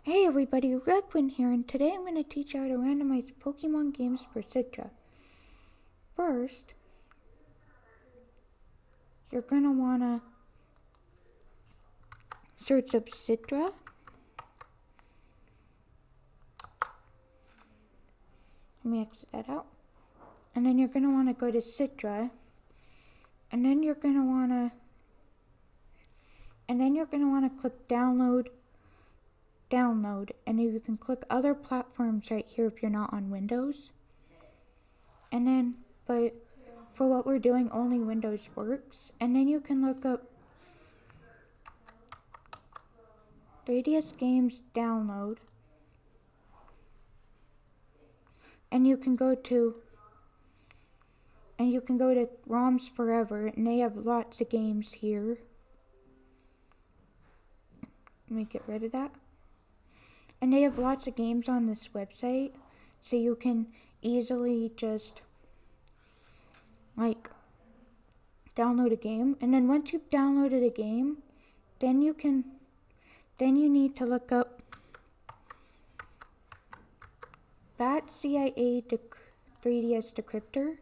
Hey everybody, Redwin here, and today I'm going to teach you how to randomize Pokemon games for Citra. First, you're going to want to search up Citra. Let me exit that out. And then you're going to want to go to Citra. And then you're going to want to click download. And you can click other platforms right here if you're not on Windows. And then, but for what we're doing, only Windows works. And then you can look up 3DS Games Download. And you can go to ROMs Forever, and they have lots of games here. Let me get rid of that. And they have lots of games on this website, so you can easily just download a game. And then once you've downloaded a game, then you need to look up CIA 3DS Decryptor,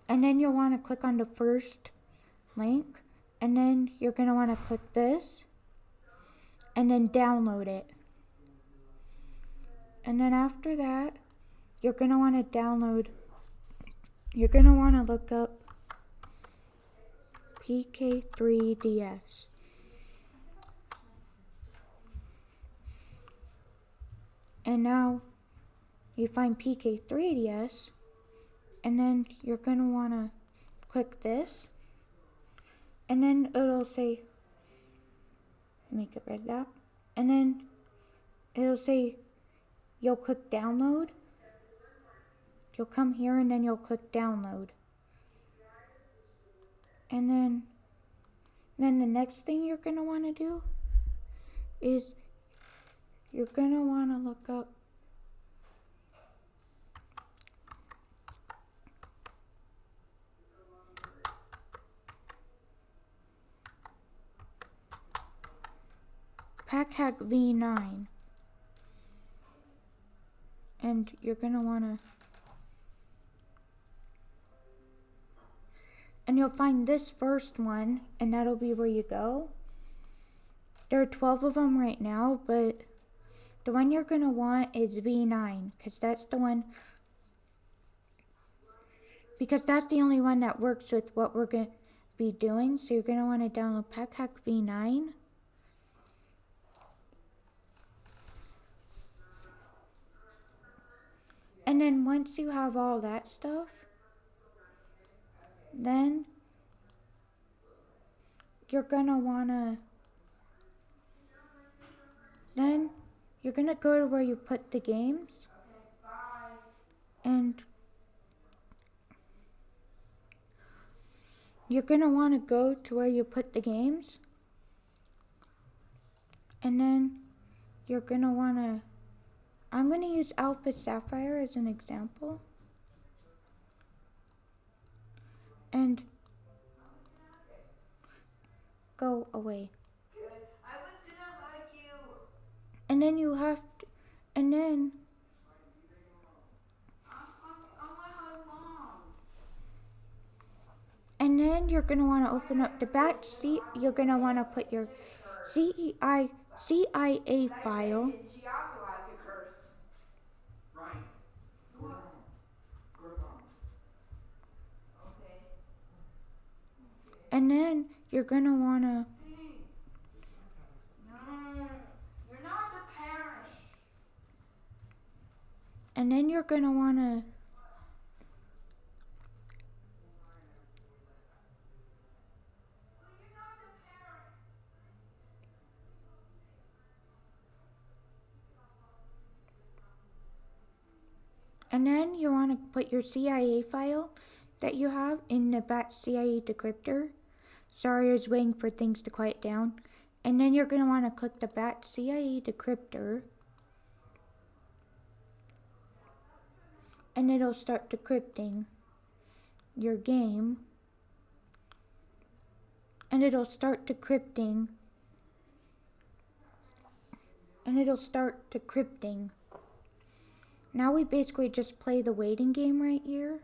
and then you'll want to click on the first link, and then you're going to want to click this and then download it. And then after that, you're going to want to look up PK3DS. And now you find PK3DS, and then you're going to want to click this, and then it'll say, let me get rid of that, and then it'll say, you'll click download. You'll come here and then you'll click download. And then the next thing you're going to want to do is you're going to want to look up Pack V9. And you're going to want to, and you'll find this first one, and that'll be where you go. There are 12 of them right now, but the one you're going to want is V9, because that's the only one that works with what we're going to be doing. So you're going to want to download Pack V9. And then once you have all that stuff, then you're going to go to where you put the games. And you're going to want to go to where you put the games. And then you're going to want to, I'm going to use Alpha Sapphire as an example. And go away. I was gonna hug you. And then you have to, and then I want to hug Mom. And then you're going to want to open up the batch seat. You're going to want to put your CIA file. She also has a curse. Right. Go to Mom. Go to Mom. Okay. And then you're going to want to, Hey. No, you're not the parent. and then you're going to want to, You're not the parent. and then you want to put your CIA file that you have in the batch CIA decryptor. Sorry, I was waiting for things to quiet down. And then you're going to want to click the batch CIA decryptor. And it'll start decrypting your game. And it'll start decrypting and it'll start decrypting. Now we basically just play the waiting game right here.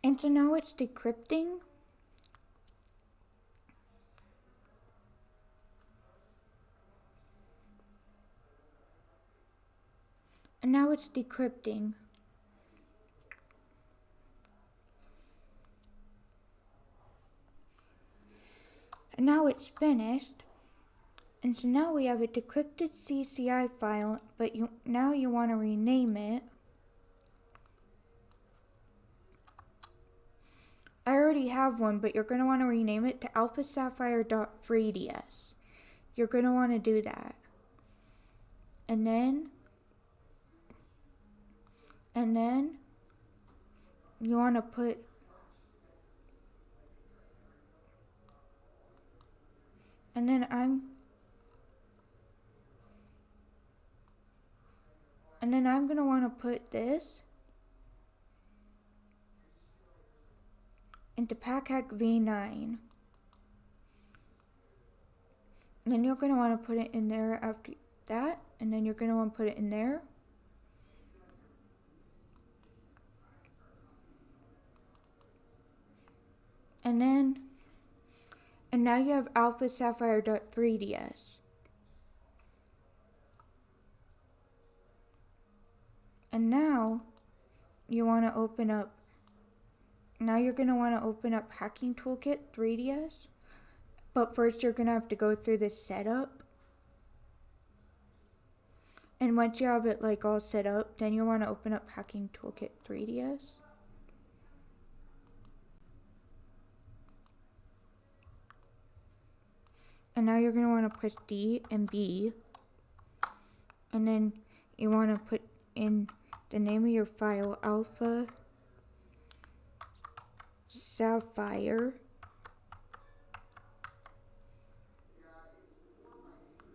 And so now it's decrypting. And now it's decrypting. And now it's finished. And so now we have a decrypted CCI file, but now you want to rename it. I already have one, but you're going to want to rename it to alphasapphire.freeds. You're going to want to do that. And then you want to put and then I'm going to want to put this into packhack v9. And then you're going to want to put it in there after that, and then you're going to want to put it in there. And now you have alphasapphire.3ds. And now you want to open up, now you're going to want to open up Hacking Toolkit 3ds. But first you're going to have to go through this setup. And once you have it like all set up, then you want to open up Hacking Toolkit 3ds. And now you're going to want to press D and B. And then you want to put in the name of your file, Alpha Sapphire,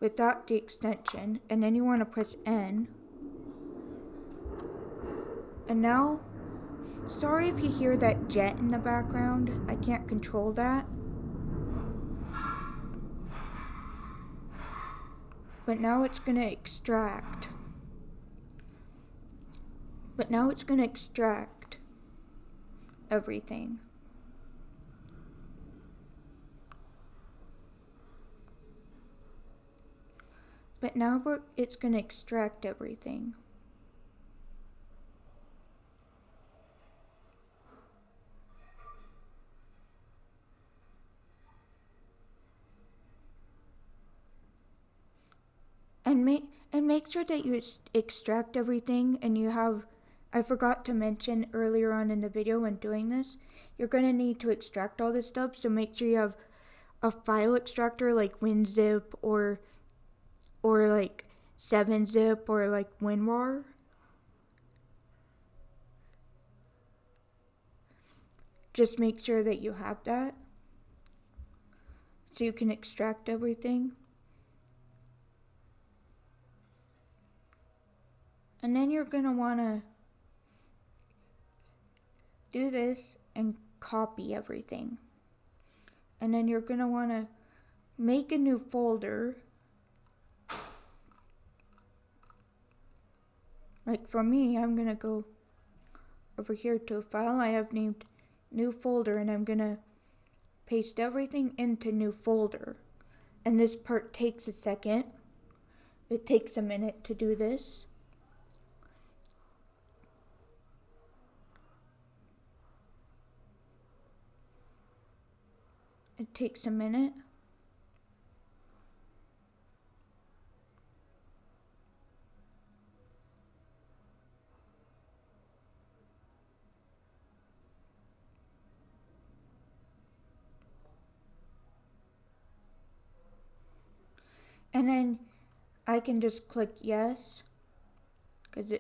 without the extension. And then you want to press N. And now, sorry if you hear that jet in the background. I can't control that. But now it's going to extract. Everything. But now it's going to extract everything. And make sure that you extract everything, and you have, I forgot to mention earlier on in the video when doing this, you're going to need to extract all this stuff, so make sure you have a file extractor like WinZip or like 7-zip or like WinRAR. Just make sure that you have that so you can extract everything. And then you're going to want to do this and copy everything. And then you're going to want to make a new folder. Like for me, I'm going to go over here to a file I have named new folder, and I'm going to paste everything into new folder. And this part takes a second. It takes a minute to do this. It takes a minute. And then I can just click yes, because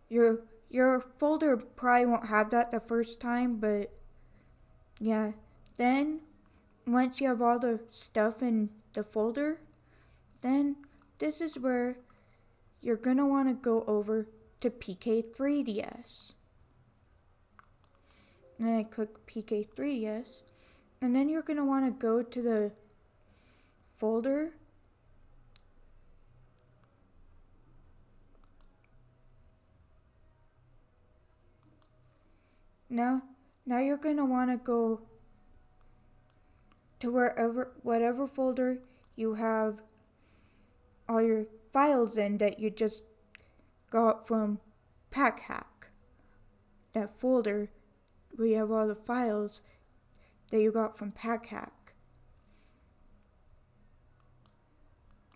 you're your folder probably won't have that the first time, but yeah. Then once you have all the stuff in the folder, then this is where you're gonna want to go over to PK3DS. And then I click PK3DS, and then you're gonna want to go to the folder. Now you're gonna want to go to whatever folder you have all your files in that you just got from PackHack. That folder where you have all the files that you got from PackHack.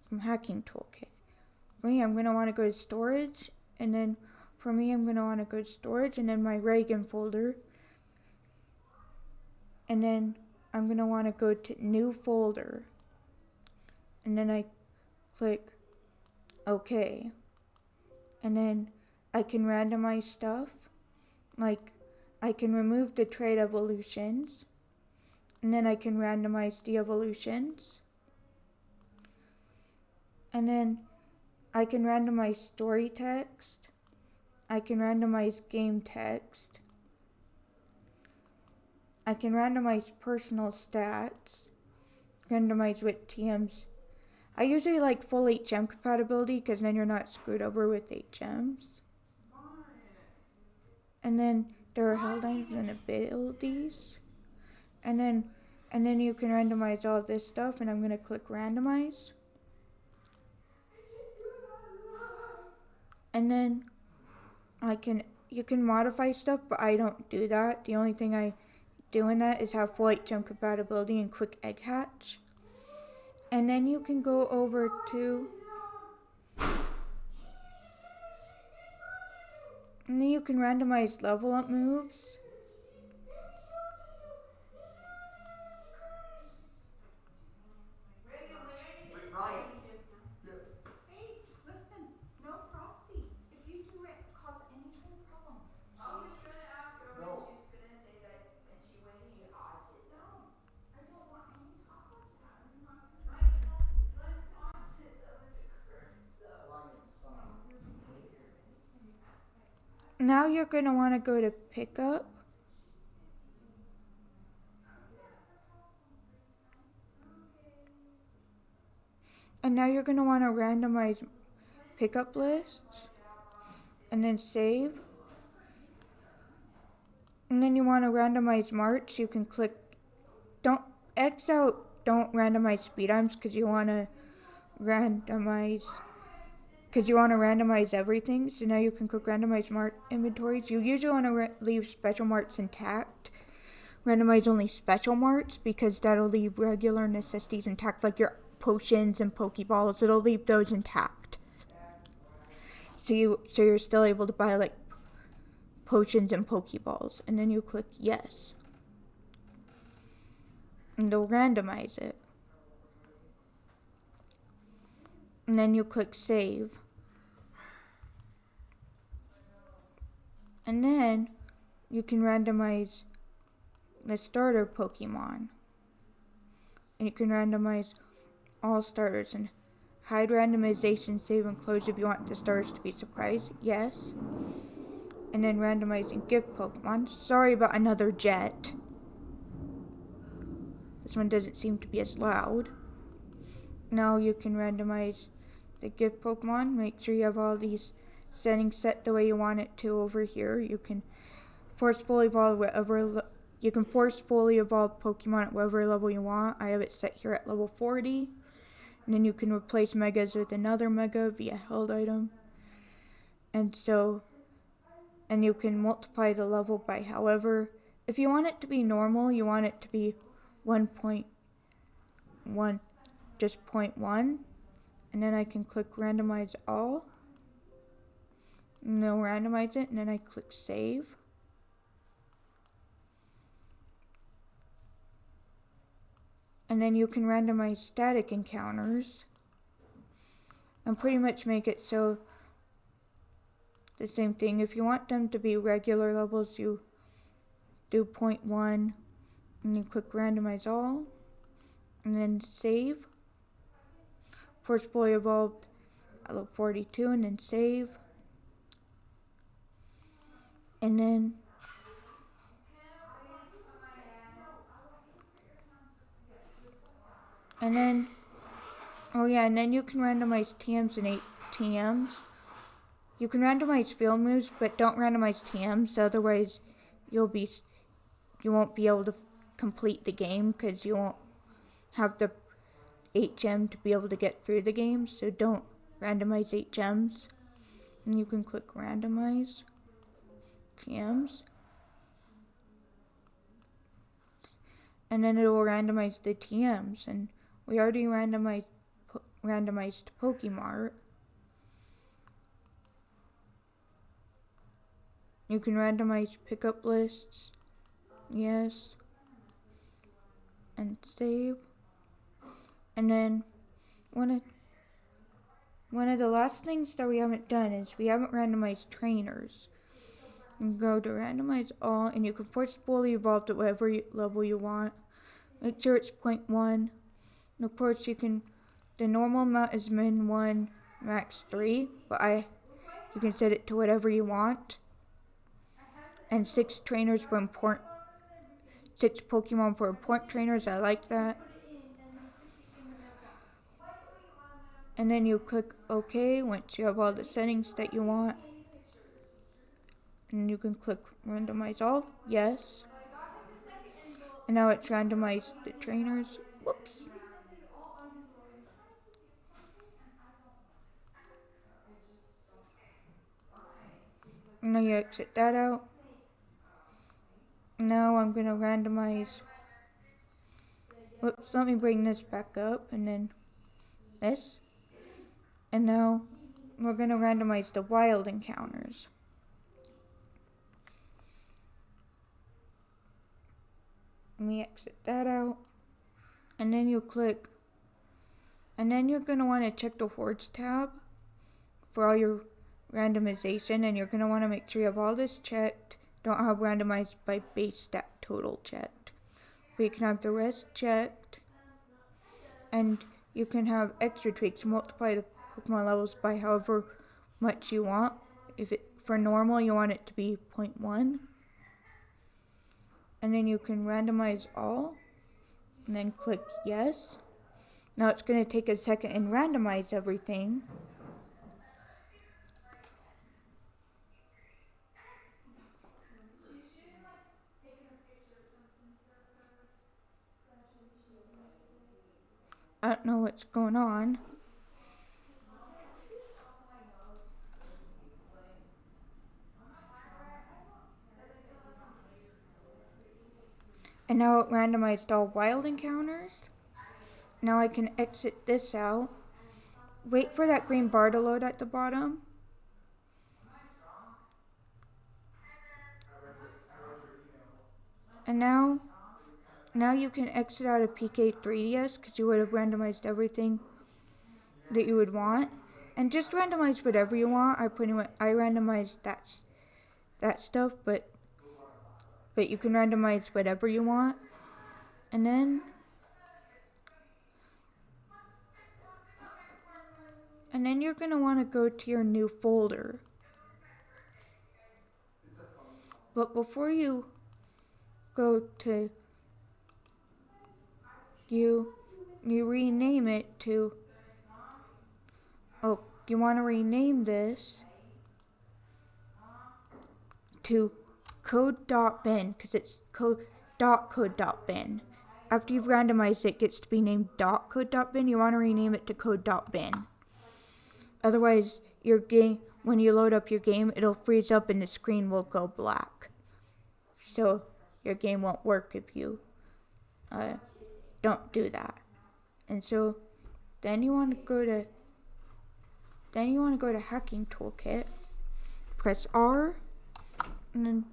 From Hacking Toolkit. For me, I'm going to want to go to storage, and then for me, I'm going to want to go to storage, and then my Reagan folder. And then I'm going to want to go to new folder. And then I click OK. And then I can randomize stuff. Like, I can remove the trait evolutions. And then I can randomize the evolutions. And then I can randomize story text. I can randomize game text. I can randomize personal stats. Randomize with TMs. I usually like full HM compatibility because then you're not screwed over with HMs. And then there are held items and abilities. And then you can randomize all this stuff, and I'm going to click randomize. And then you can modify stuff, but I don't do that. The only thing I do in that is have full HM compatibility and quick egg hatch. And then you can go over to, and then you can randomize level up moves. Wait, Ryan. Yeah. Hey, listen, no Frosty. If you do it, cause any kind of problem. I was gonna ask her No. when she's gonna say that when he autism. I don't want any talk like that. I'm not gonna Glenn's autism is a curse though. Ryan's son. Now you're going to want to go to pickup. And now you're going to want to randomize pickup lists. And then save. And then you want to randomize march. You can click, don't randomize speed items because you want to randomize everything. So now you can click randomize mart inventories. You usually want to leave special marts intact. Randomize only special marts because that'll leave regular necessities intact, like your potions and pokeballs. It'll leave those intact. So you're still able to buy like potions and pokeballs. And then you click yes. And they'll randomize it. And then you click save. And then you can randomize the starter Pokemon. And you can randomize all starters and hide randomization, save and close if you want the starters to be surprised. Yes. And then randomizing gift Pokemon. Sorry about another jet. This one doesn't seem to be as loud. Now you can randomize the gift Pokemon. Make sure you have all these settings set the way you want it to over here. You can forcefully evolve Pokemon at whatever level you want. I have it set here at level 40. And then you can replace Megas with another Mega via held item. And you can multiply the level by however. If you want it to be normal, you want it to be 1.1, just 0.1. And then I can click randomize all. And they'll randomize it, and then I click save. And then you can randomize static encounters and pretty much make it so the same thing. If you want them to be regular levels, you do 0.1 and you click randomize all and then save. Force fully evolved I love 42 and then save. And then oh yeah, and then you can randomize TMs and 8 TMs. You can randomize field moves, but don't randomize TMs, otherwise you won't be able to complete the game because you won't have the 8 gem to be able to get through the game. So don't randomize 8 gems. And you can click randomize TMs. And then it will randomize the TMs. And we already randomized Pokemart. You can randomize pickup lists. Yes. And save. And then one of the last things that we haven't done is we haven't randomized trainers. You go to randomize all and you can forcefully evolve to whatever level you want. Make sure it's 0.1. And of course you can, the normal amount is min 1, max 3, but you can set it to whatever you want. And 6 trainers for important, 6 Pokemon for important trainers, I like that. And then you click OK once you have all the settings that you want. And you can click randomize all, yes. And now it's randomized the trainers. Whoops. Now you exit that out. Now I'm going to randomize. Whoops, let me bring this back up and then this. And now we're going to randomize the wild encounters. Let me exit that out. And then you click. And then you're going to want to check the Hordes tab for all your randomization. And you're going to want to make sure you have all this checked. Don't have randomized by base stat total checked. But you can have the rest checked. And you can have extra tweaks. Multiply the Pokemon levels by however much you want. For normal, you want it to be 0.1. And then you can randomize all. And then click yes. Now it's going to take a second and randomize everything. I don't know what's going on. And now it randomized all wild encounters. Now I can exit this out. Wait for that green bar to load at the bottom. And now you can exit out of PK3DS because you would have randomized everything that you would want. And just randomize whatever you want. I randomized that stuff, but you can randomize whatever you want. And then you're going to want to go to your new folder. But before you go to, you rename it to, you want to rename this to code.bin because it's code.bin. After you've randomized it gets to be named .code.bin, you want to rename it to code.bin. Otherwise, your game, when you load up your game, it'll freeze up and the screen will go black. So your game won't work if you don't do that. And so then you want to go to Hacking Toolkit. Press R, and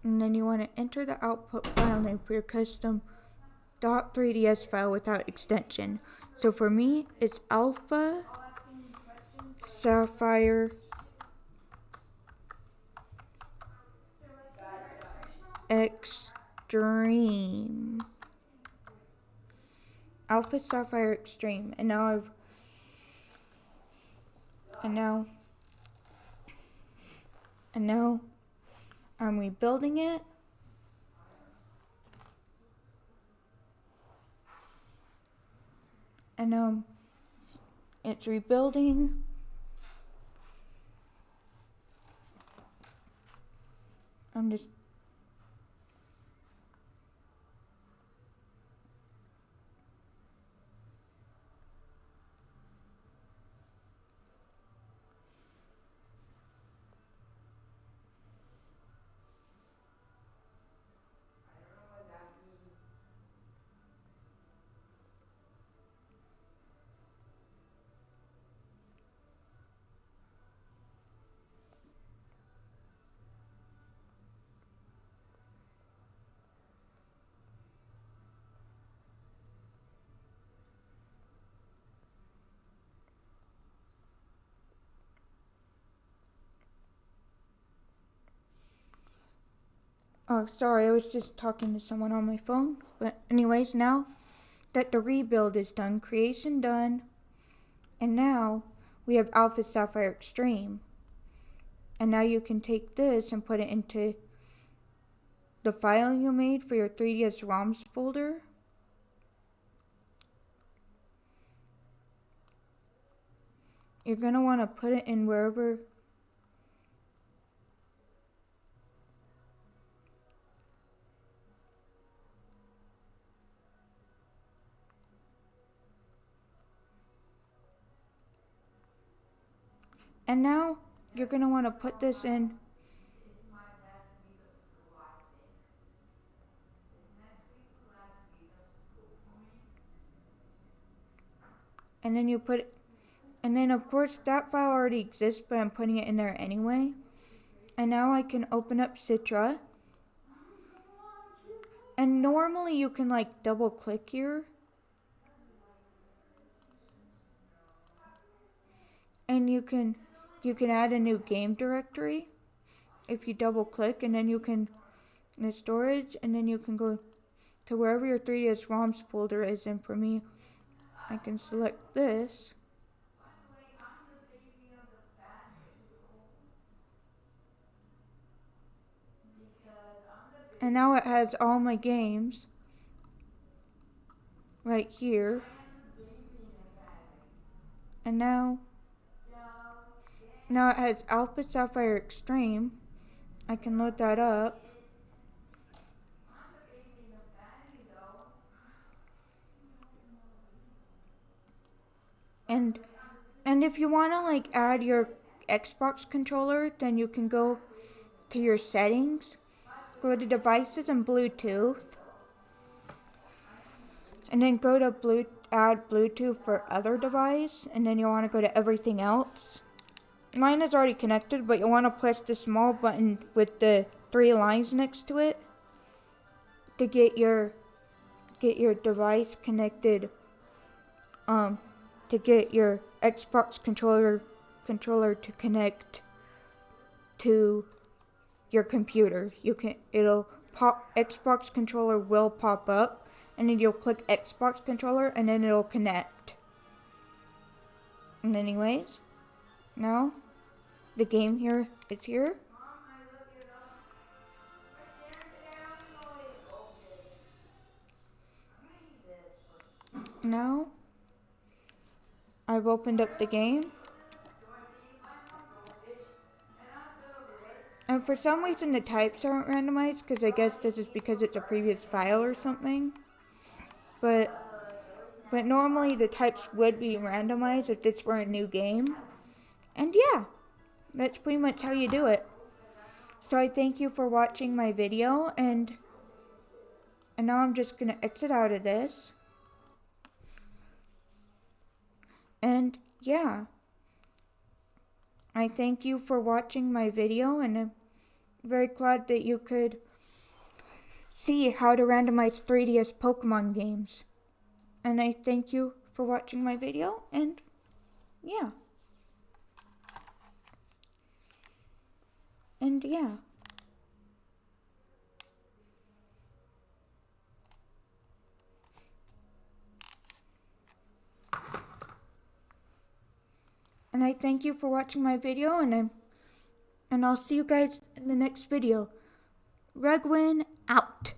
then you want to enter the output file name for your custom .3ds file without extension. So for me, it's alpha sapphire Extreme. Alpha Sapphire Extreme. And now I'm rebuilding it. And now it's rebuilding. I'm just oh, sorry, I was just talking to someone on my phone. But anyways, now that the rebuild is done, creation done, and now we have Alpha Sapphire Extreme. And now you can take this and put it into the file you made for your 3ds ROMs folder. You're going to want to put it in wherever and now you're going to want to put this in. It's my last week of school, I think. It's next week or last week of school for me. And then you put, and then of course that file already exists, but I'm putting it in there anyway. And now I can open up Citra. And normally you can like double click here. And you can add a new game directory if you double click, and then you can in the storage, and then you can go to wherever your 3ds ROMs folder is. And for me, I can select this. By the way, I'm the baby of the family. Because I'm the baby. And now it has all my games right here. I am the baby in the family. And now So, it has Alpha Sapphire Extreme. I can load that up. I'm the baby in the family, though. And if you want to like add your Xbox controller, then you can go to your settings, go to devices and Bluetooth, and then go to add Bluetooth for other device, and then you want to go to everything else. Mine is already connected, but you want to press the small button with the 3 lines next to it to get your device connected. To get your Xbox controller to connect to your computer. Xbox controller will pop up, and then you'll click Xbox controller, and then it'll connect. And anyways, now the game here is here. Mom, I look it up. Right there, I'm going to open it. I'm going to use it. Now I've opened up the game. So I feed my mom goldfish, and I serve it. And for some reason the types aren't randomized, because I guess this is because it's a previous file or something. But normally the types would be randomized if this were a new game. And yeah, that's pretty much how you do it. So I thank you for watching my video, and now I'm just going to exit out of this. And yeah, I thank you for watching my video, and I'm very glad that you could see how to randomize 3DS Pokemon games. And I thank you for watching my video, and yeah. And yeah. And I thank you for watching my video, and I'll see you guys in the next video. Regwin out.